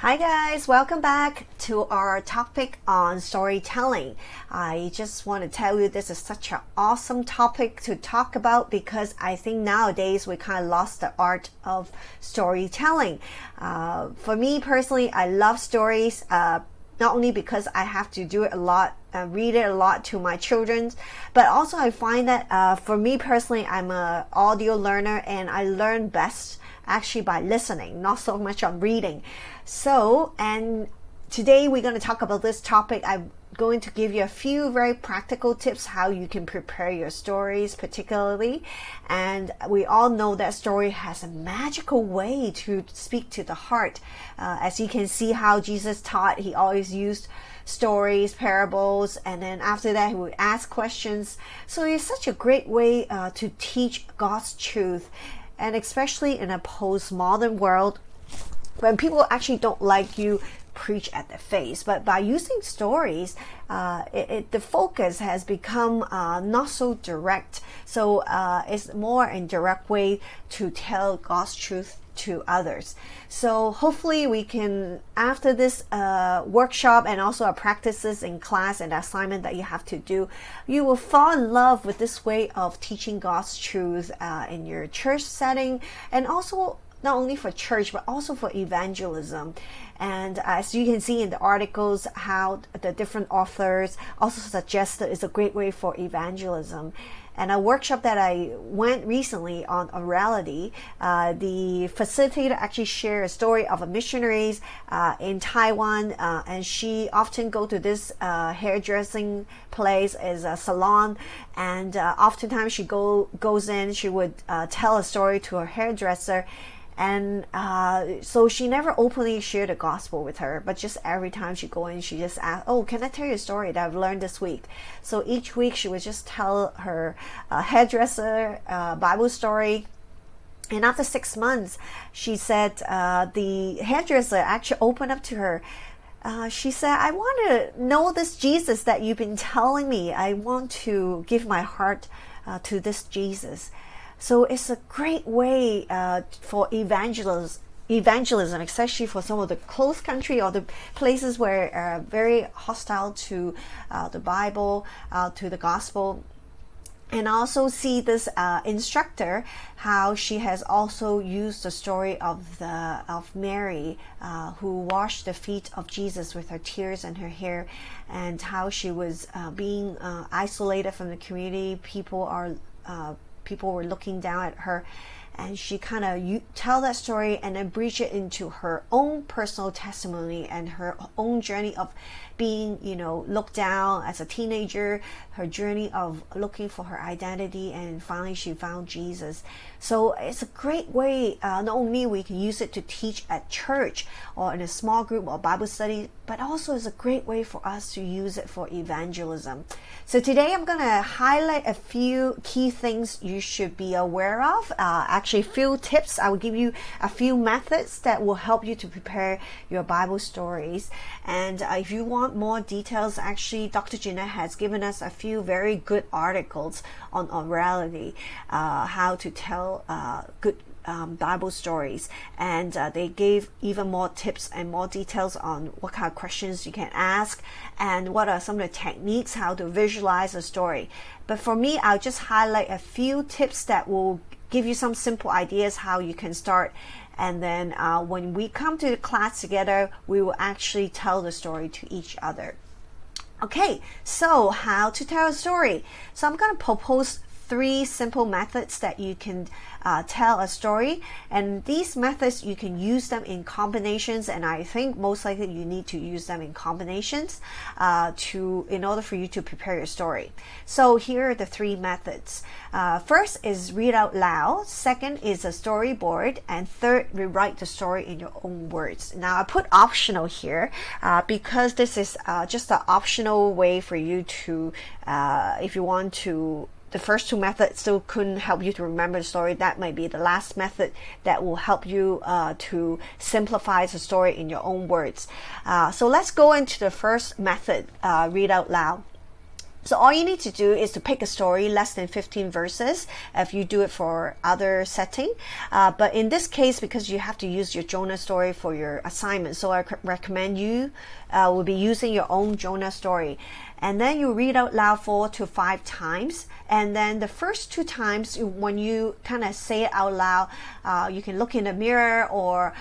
Hi guys, welcome back to our topic on storytelling. I just want to tell you this is such an awesome topic to talk about because I think nowadays we kind of lost the art of storytelling. For me personally, I love stories. Not only because I have to do it a lot, read it a lot to my children, but also I find that for me personally, I'm an audio learner and I learn best actually by listening, not so much on reading. And today we're going to talk about this topic. I'm going to give you a few very practical tips how you can prepare your stories particularly. And we all know that story has a magical way to speak to the heart. As you can see how Jesus taught, he always used stories, parables, and then after that he would ask questions. So it's such a great way to teach God's truth. And especially in a postmodern world, when people actually don't like you preach at their face, but by using stories, the focus has become not so direct. So it's more in direct way to tell God's truth to others. So hopefully we can, after this workshop and also our practices in class and assignment that you have to do, you will fall in love with this way of teaching God's truth in your church setting, and also not only for church but also for evangelism. And as you can see in the articles, how the different authors also suggest that it's a great way for evangelism. And a workshop that I went recently on orality, the facilitator actually shared a story of a missionary in Taiwan, and she often go to this hairdressing place as a salon, and oftentimes she goes in, she would tell a story to her hairdresser. And so she never openly shared the gospel with her, but just every time she go in, she just asked, "Oh, can I tell you a story that I've learned this week?" So each week she would just tell her hairdresser Bible story. And after 6 months, she said the hairdresser actually opened up to her. She said, "I want to know this Jesus that you've been telling me. I want to give my heart to this Jesus." So it's a great way for evangelism, especially for some of the closed country or the places where are very hostile to the Bible, to the gospel. And also see this instructor, how she has also used the story of Mary, who washed the feet of Jesus with her tears and her hair, and how she was being isolated from the community. People were looking down at her, and she kind of tell that story and then bridge it into her own personal testimony and her own journey of being, looked down as a teenager, her journey of looking for her identity, and finally she found Jesus. So it's a great way, not only we can use it to teach at church or in a small group or Bible study, but also it's a great way for us to use it for evangelism. So today I'm going to highlight a few key things you should be aware of. Actually, a few tips. I will give you a few methods that will help you to prepare your Bible stories. And if you want more details, actually, Dr. Jeanette has given us a few very good articles on orality, how to tell good Bible stories, and they gave even more tips and more details on what kind of questions you can ask and what are some of the techniques how to visualize a story. But for me, I'll just highlight a few tips that will give you some simple ideas how you can start, and then when we come to the class together, we will actually tell the story to each other. Okay, so how to tell a story. So I'm going to propose 3 simple methods that you can tell a story, and these methods you can use them in combinations, and I think most likely you need to use them in combinations in order for you to prepare your story. So here are the 3 methods. First is read out loud, second is a storyboard, and third, rewrite the story in your own words. Now I put optional here because this is just an optional way for you to, if you want to, the first 2 methods still couldn't help you to remember the story. That might be the last method that will help you to simplify the story in your own words. So let's go into the first method, read out loud. So all you need to do is to pick a story less than 15 verses if you do it for other setting. But in this case, because you have to use your Jonah story for your assignment, so I recommend you will be using your own Jonah story. And then you read out loud 4 to 5 times. And then the first 2 times, when you kind of say it out loud, you can look in the mirror or,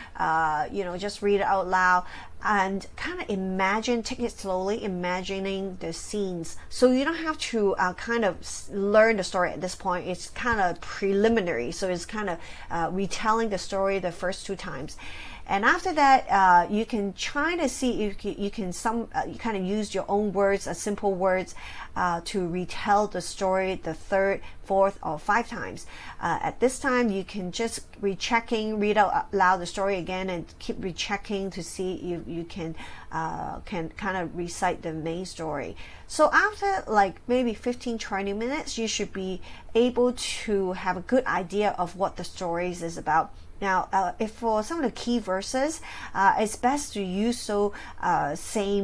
just read it out loud. And kind of take it slowly, imagining the scenes. So you don't have to kind of learn the story at this point. It's kind of preliminary. So it's kind of retelling the story the first 2 times. And after that, you can try to see if you can you kind of use your own words, simple words, to retell the story the 3rd, 4th, or 5 times. At this time, you can just read out loud the story again, and keep rechecking to see if you can kind of recite the main story. So after like maybe 15-20 minutes, you should be able to have a good idea of what the story is about. Now, if for some of the key verses, it's best to use same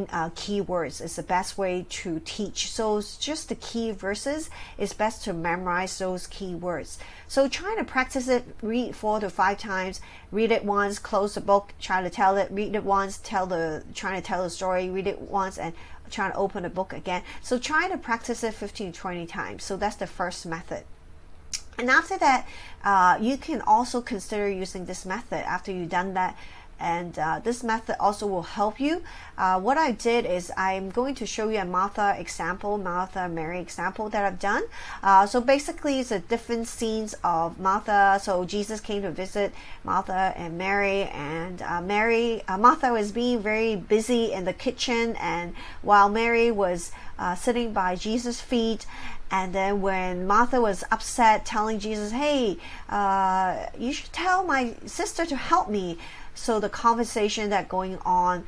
keywords. It's the best way to teach. So it's just the key verses, it's best to memorize those keywords. So try to practice it, read 4 to 5 times, read it once, close the book, try to tell it, read it once, trying to tell the story, read it once, and try to open the book again. So try to practice it 15 to 20 times. So that's the first method. And after that, you can also consider using this method after you've done that. And this method also will help you. What I did is I'm going to show you a Martha Mary example that I've done. So basically, it's a different scenes of Martha. So Jesus came to visit Martha and Mary, and Martha was being very busy in the kitchen, and while Mary was sitting by Jesus' feet. And then when Martha was upset, telling Jesus, hey, you should tell my sister to help me. So the conversation that going on,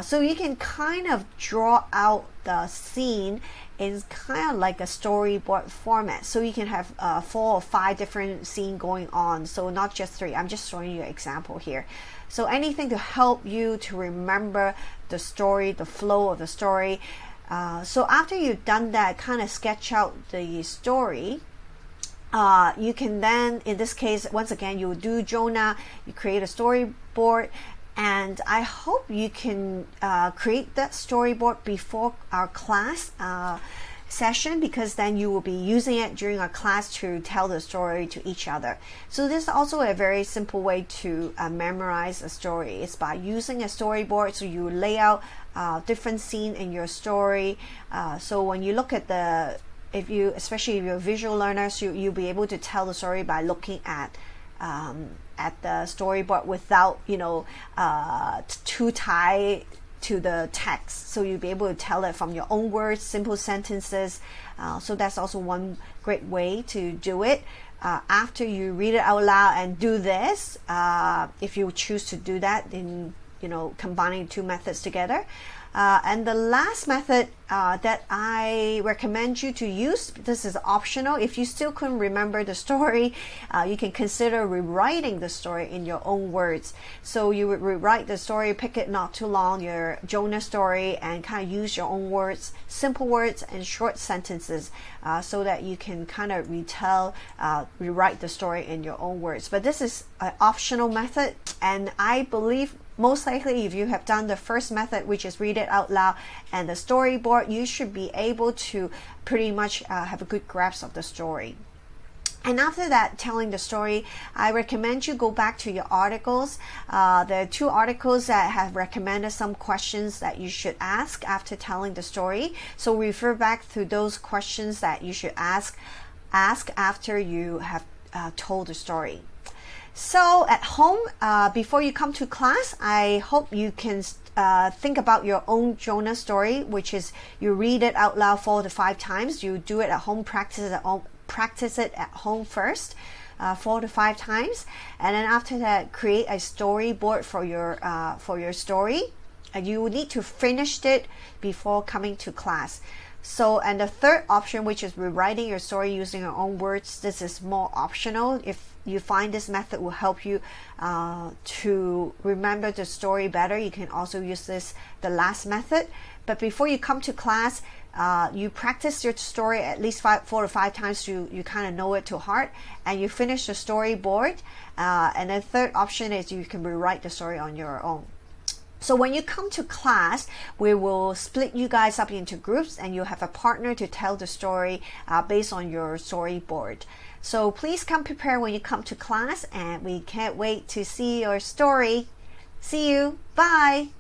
so you can kind of draw out the scene in kind of like a storyboard format. So you can have 4 or 5 different scenes going on. So not just 3. I'm just showing you an example here. So anything to help you to remember the story, the flow of the story. So after you've done that, kind of sketch out the story, you can then, in this case, once again, you do Jonah, you create a storyboard, and I hope you can create that storyboard before our class session, because then you will be using it during our class to tell the story to each other. So this is also a very simple way to memorize a story. It's by using a storyboard. So you lay out different scene in your story. So when you look at especially if you're a visual learner, so you'll be able to tell the story by looking at the storyboard without too tied to the text. So you'll be able to tell it from your own words, simple sentences. So that's also one great way to do it. After you read it out loud and do this, if you choose to do that, in combining 2 methods together. And the last method that I recommend you to use, this is optional. If you still couldn't remember the story, you can consider rewriting the story in your own words. So you would rewrite the story, pick it not too long, your Jonah story, and kind of use your own words, simple words and short sentences, so that you can kind of rewrite the story in your own words. But this is an optional method, and I believe most likely if you have done the first method, which is read it out loud, and the storyboard, you should be able to pretty much have a good grasp of the story. And after that, telling the story, I recommend you go back to your articles. There are 2 articles that have recommended some questions that you should ask after telling the story. So refer back to those questions that you should ask after you have told the story. So at home, before you come to class, I hope you can think about your own Jonah story, which is you read it out loud 4 to 5 times. You do it at home, practice it at home first, 4 to 5 times, and then after that, create a storyboard for your story. And you need to finish it before coming to class. So, and the third option, which is rewriting your story using your own words, this is more optional. you find this method will help you to remember the story better, you can also use the last method. But before you come to class, you practice your story at least 4 to 5 times. You kind of know it to heart, and you finish the storyboard. And the third option is you can rewrite the story on your own. So when you come to class, we will split you guys up into groups, and you'll have a partner to tell the story based on your storyboard. So please come prepared when you come to class, and we can't wait to see your story. See you. Bye.